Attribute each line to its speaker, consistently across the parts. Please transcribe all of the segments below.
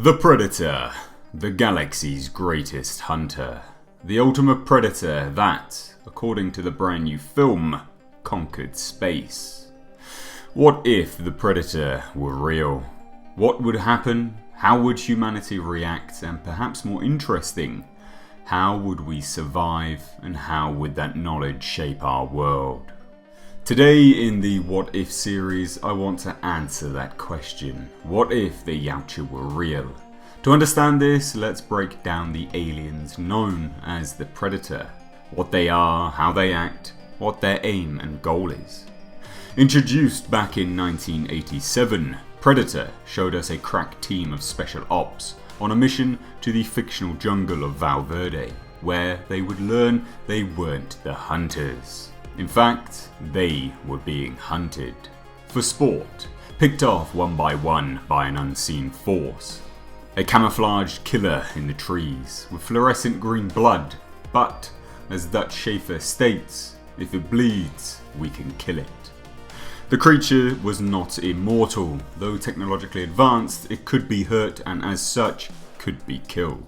Speaker 1: The Predator, the galaxy's greatest hunter. The ultimate predator that, according to the brand new film, conquered space. What if the Predator were real? What would happen? How would humanity react? And perhaps more interesting, how would we survive and how would that knowledge shape our world? Today in the What If series, I want to answer that question. What if the Yautja were real? To understand this, let's break down the aliens known as the Predator. What they are, how they act, what their aim and goal is. Introduced back in 1987, Predator showed us a crack team of special ops on a mission to the fictional jungle of Valverde, where they would learn they weren't the hunters. In fact, they were being hunted. For sport, picked off one by one by an unseen force. A camouflaged killer in the trees, with fluorescent green blood, but, as Dutch Schaefer states, if it bleeds, we can kill it. The creature was not immortal, though technologically advanced, it could be hurt and as such, could be killed.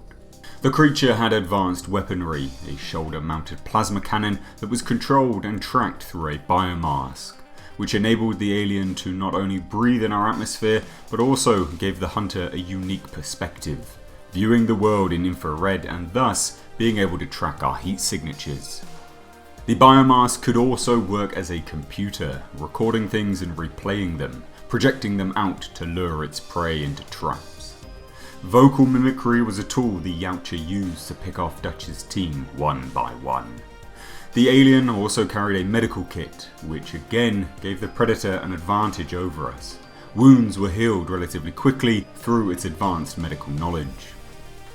Speaker 1: The creature had advanced weaponry, a shoulder-mounted plasma cannon that was controlled and tracked through a biomask, which enabled the alien to not only breathe in our atmosphere, but also gave the hunter a unique perspective, viewing the world in infrared and thus being able to track our heat signatures. The biomask could also work as a computer, recording things and replaying them, projecting them out to lure its prey into traps. Vocal mimicry was a tool the Yautja used to pick off Dutch's team one by one. The alien also carried a medical kit, which again gave the Predator an advantage over us. Wounds were healed relatively quickly through its advanced medical knowledge.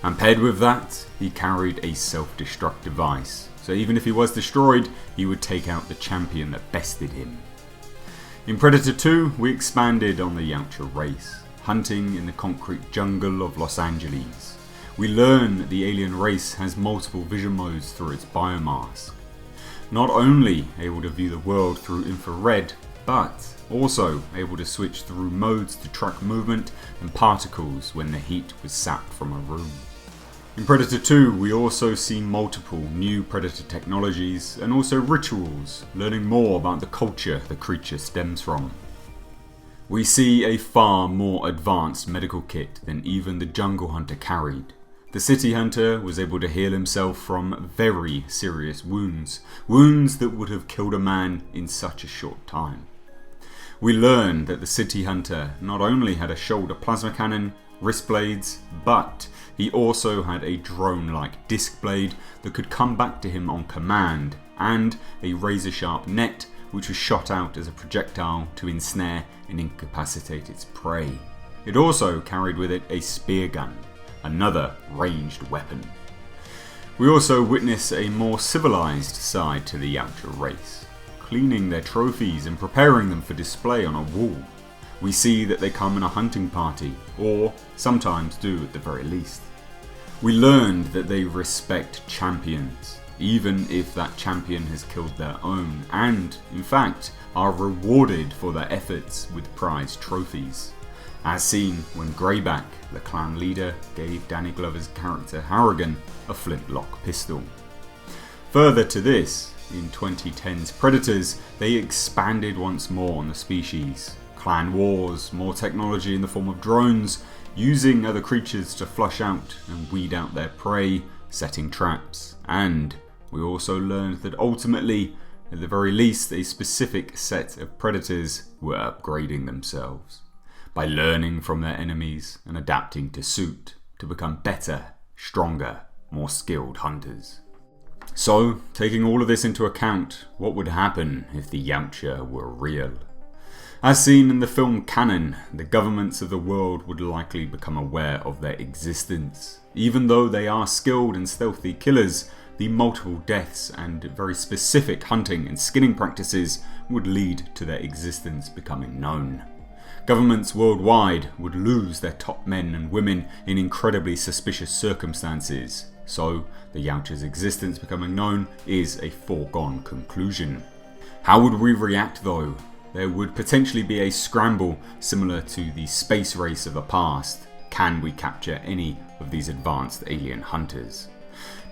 Speaker 1: And paired with that, he carried a self-destruct device, so even if he was destroyed, he would take out the champion that bested him. In Predator 2, we expanded on the Yautja race, hunting in the concrete jungle of Los Angeles. We learn that the alien race has multiple vision modes through its biomask. Not only able to view the world through infrared, but also able to switch through modes to track movement and particles when the heat was sapped from a room. In Predator 2, we also see multiple new Predator technologies and also rituals, learning more about the culture the creature stems from. We see a far more advanced medical kit than even the jungle hunter carried. The city hunter was able to heal himself from very serious wounds that would have killed a man in such a short time. We learn that the city hunter not only had a shoulder plasma cannon, wrist blades, but he also had a drone-like disc blade that could come back to him on command, and a razor-sharp net which was shot out as a projectile to ensnare and incapacitate its prey. It also carried with it a spear gun, another ranged weapon. We also witness a more civilized side to the Yautja race, cleaning their trophies and preparing them for display on a wall. We see that they come in a hunting party, or sometimes do at the very least. We learned that they respect champions, even if that champion has killed their own, and, in fact, are rewarded for their efforts with prize trophies. As seen when Greyback, the clan leader, gave Danny Glover's character Harrigan a flintlock pistol. Further to this, in 2010's Predators, they expanded once more on the species. Clan wars, more technology in the form of drones, using other creatures to flush out and weed out their prey, setting traps, and we also learned that ultimately, at the very least, a specific set of predators were upgrading themselves by learning from their enemies and adapting to suit to become better, stronger, more skilled hunters. So, taking all of this into account, what would happen if the Yautja were real? As seen in the film canon, the governments of the world would likely become aware of their existence. Even though they are skilled and stealthy killers, the multiple deaths and very specific hunting and skinning practices would lead to their existence becoming known. Governments worldwide would lose their top men and women in incredibly suspicious circumstances, so the Yautja's existence becoming known is a foregone conclusion. How would we react though? There would potentially be a scramble similar to the space race of the past. can we capture any of these advanced alien hunters?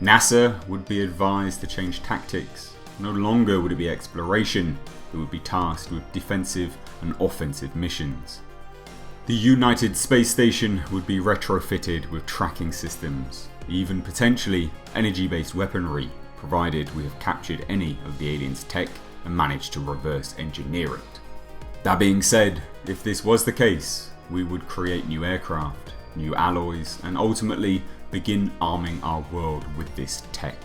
Speaker 1: NASA would be advised to change tactics. No longer would it be exploration, it would be tasked with defensive and offensive missions. The United Space Station would be retrofitted with tracking systems, even potentially energy-based weaponry, provided we have captured any of the aliens' tech and managed to reverse engineer it. That being said, if this was the case, we would create new aircraft, new alloys, and ultimately begin arming our world with this tech.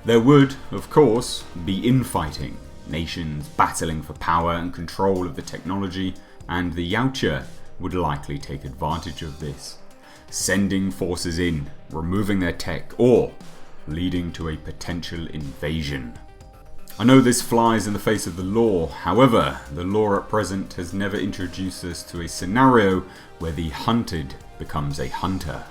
Speaker 1: There would, of course, be infighting, nations battling for power and control of the technology, and the Yautja would likely take advantage of this, sending forces in, removing their tech, or leading to a potential invasion. I know this flies in the face of the law, however, the law at present has never introduced us to a scenario where the hunted becomes a hunter.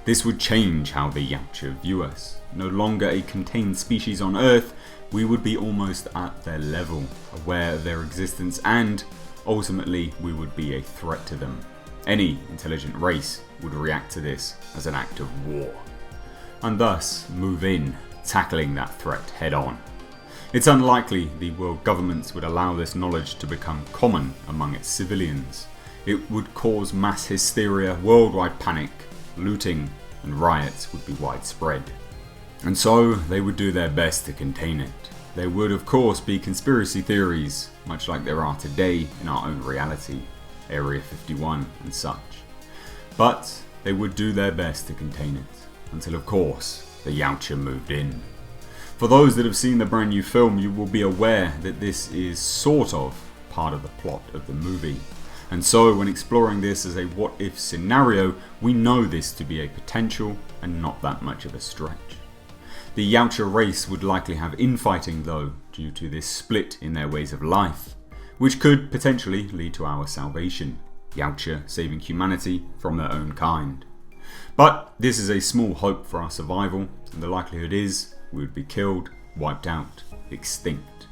Speaker 1: This would change how the Yautja view us. No longer a contained species on Earth, we would be almost at their level, aware of their existence, and ultimately we would be a threat to them. Any intelligent race would react to this as an act of war, and thus move in, tackling that threat head on. It's unlikely the world governments would allow this knowledge to become common among its civilians. It would cause mass hysteria, worldwide panic, looting, and riots would be widespread. And so they would do their best to contain it. There would of course be conspiracy theories, much like there are today in our own reality, Area 51 and such. But they would do their best to contain it, until of course the Yautja moved in. For those that have seen the brand new film, you will be aware that this is sort of part of the plot of the movie. And so when exploring this as a what if scenario, we know this to be a potential and not that much of a stretch. The Yautja race would likely have infighting though, due to this split in their ways of life, which could potentially lead to our salvation, Yautja saving humanity from their own kind. But this is a small hope for our survival, and the likelihood is we would be killed, wiped out, extinct.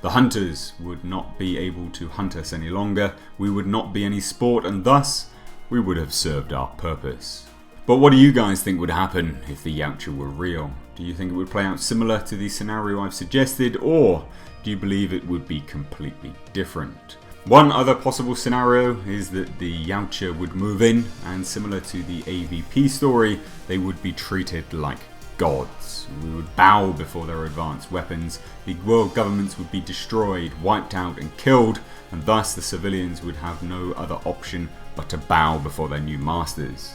Speaker 1: The hunters would not be able to hunt us any longer, we would not be any sport, and thus we would have served our purpose. But what do you guys think would happen if the Yautja were real? Do you think it would play out similar to the scenario I've suggested, or do you believe it would be completely different? One other possible scenario is that the Yautja would move in, and similar to the AVP story, they would be treated like gods. We would bow before their advanced weapons, the world governments would be destroyed, wiped out and killed, and thus the civilians would have no other option but to bow before their new masters.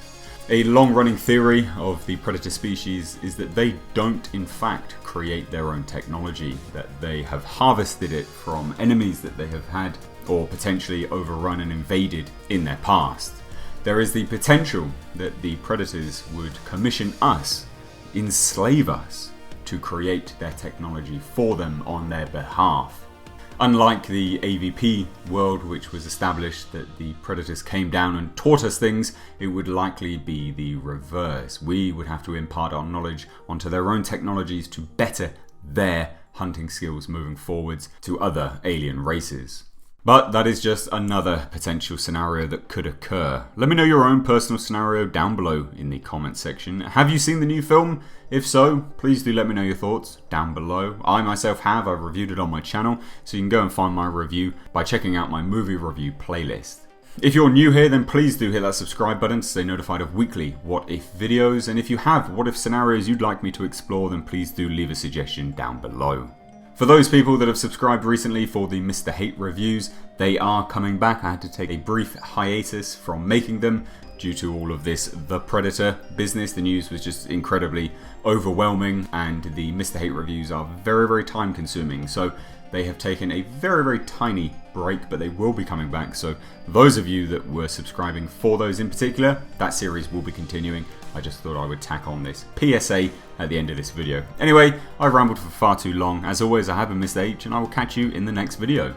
Speaker 1: A long-running theory of the predator species is that they don't in fact create their own technology, that they have harvested it from enemies that they have had or potentially overrun and invaded in their past. There is the potential that the predators would commission us, enslave us, to create their technology for them on their behalf. Unlike the AVP world, which was established that the predators came down and taught us things, it would likely be the reverse. We would have to impart our knowledge onto their own technologies to better their hunting skills moving forwards to other alien races. But that is just another potential scenario that could occur. Let me know your own personal scenario down below in the comment section. Have you seen the new film? If so, please do let me know your thoughts down below. I myself have, I've reviewed it on my channel, so you can go and find my review by checking out my movie review playlist. If you're new here, then please do hit that subscribe button to stay notified of weekly what if videos, and if you have what if scenarios you'd like me to explore, then please do leave a suggestion down below. For those people that have subscribed recently for the Mr. Hate reviews, they are coming back. I had to take a brief hiatus from making them due to all of this The Predator business. The news was just incredibly overwhelming, and the Mr. Hate reviews are very, very time consuming. So they have taken a very, very tiny break, but they will be coming back. So those of you that were subscribing for those in particular, that series will be continuing. I just thought I would tack on this PSA at the end of this video. Anyway, I've rambled for far too long. As always, I have been Mr. H, and I will catch you in the next video.